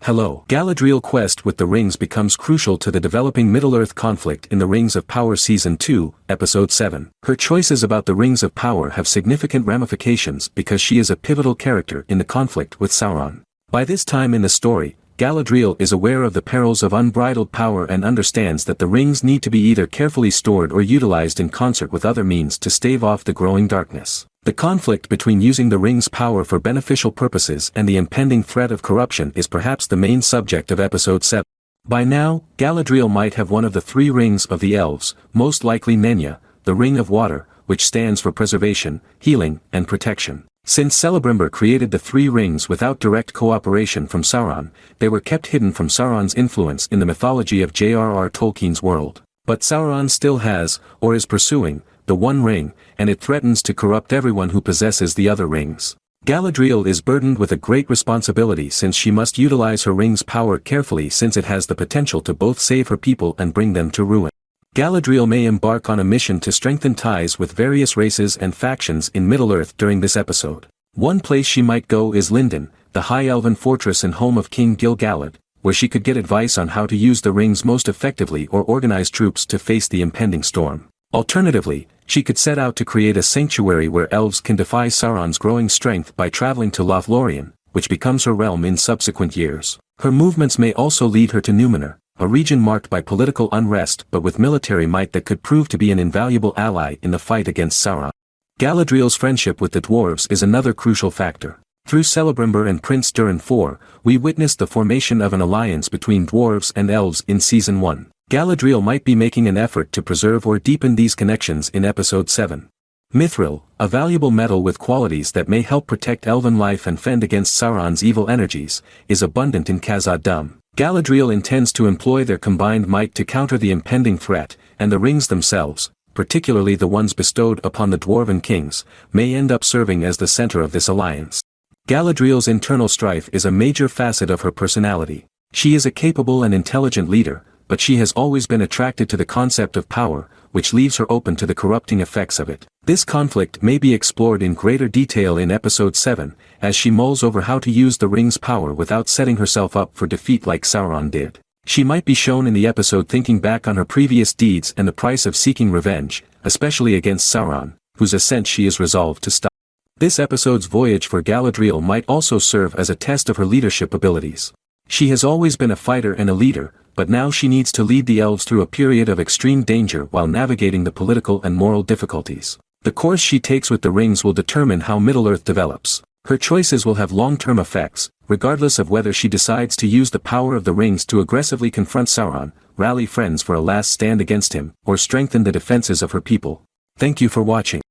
Hello. Galadriel's quest with the rings becomes crucial to the developing Middle-earth conflict in the Rings of Power Season 2, Episode 7. Her choices about the Rings of Power have significant ramifications because she is a pivotal character in the conflict with Sauron. By this time in the story, Galadriel is aware of the perils of unbridled power and understands that the rings need to be either carefully stored or utilized in concert with other means to stave off the growing darkness. The conflict between using the ring's power for beneficial purposes and the impending threat of corruption is perhaps the main subject of Episode 7. By now, Galadriel might have one of the 3 rings of the Elves, most likely Nenya, the Ring of Water, which stands for preservation, healing, and protection. Since Celebrimbor created the 3 rings without direct cooperation from Sauron, they were kept hidden from Sauron's influence in the mythology of J.R.R. Tolkien's world. But Sauron still has, or is pursuing, the One Ring, and it threatens to corrupt everyone who possesses the other rings. Galadriel is burdened with a great responsibility since she must utilize her ring's power carefully since it has the potential to both save her people and bring them to ruin. Galadriel may embark on a mission to strengthen ties with various races and factions in Middle-earth during this episode. One place she might go is Lindon, the High Elven fortress and home of King Gil-galad, where she could get advice on how to use the rings most effectively or organize troops to face the impending storm. Alternatively, she could set out to create a sanctuary where elves can defy Sauron's growing strength by traveling to Lothlorien, which becomes her realm in subsequent years. Her movements may also lead her to Numenor, a region marked by political unrest but with military might that could prove to be an invaluable ally in the fight against Sauron. Galadriel's friendship with the dwarves is another crucial factor. Through Celebrimbor and Prince Durin IV, we witnessed the formation of an alliance between dwarves and elves in Season 1. Galadriel might be making an effort to preserve or deepen these connections in Episode 7. Mithril, a valuable metal with qualities that may help protect elven life and fend against Sauron's evil energies, is abundant in Khazad-dûm. Galadriel intends to employ their combined might to counter the impending threat, and the rings themselves, particularly the ones bestowed upon the dwarven kings, may end up serving as the center of this alliance. Galadriel's internal strife is a major facet of her personality. She is a capable and intelligent leader, but she has always been attracted to the concept of power, which leaves her open to the corrupting effects of it. This conflict may be explored in greater detail in Episode 7, as she mulls over how to use the ring's power without setting herself up for defeat like Sauron did. She might be shown in the episode thinking back on her previous deeds and the price of seeking revenge, especially against Sauron, whose ascent she is resolved to stop. This episode's voyage for Galadriel might also serve as a test of her leadership abilities. She has always been a fighter and a leader, but now she needs to lead the elves through a period of extreme danger while navigating the political and moral difficulties. The course she takes with the rings will determine how Middle-earth develops. Her choices will have long-term effects, regardless of whether she decides to use the power of the rings to aggressively confront Sauron, rally friends for a last stand against him, or strengthen the defenses of her people. Thank you for watching.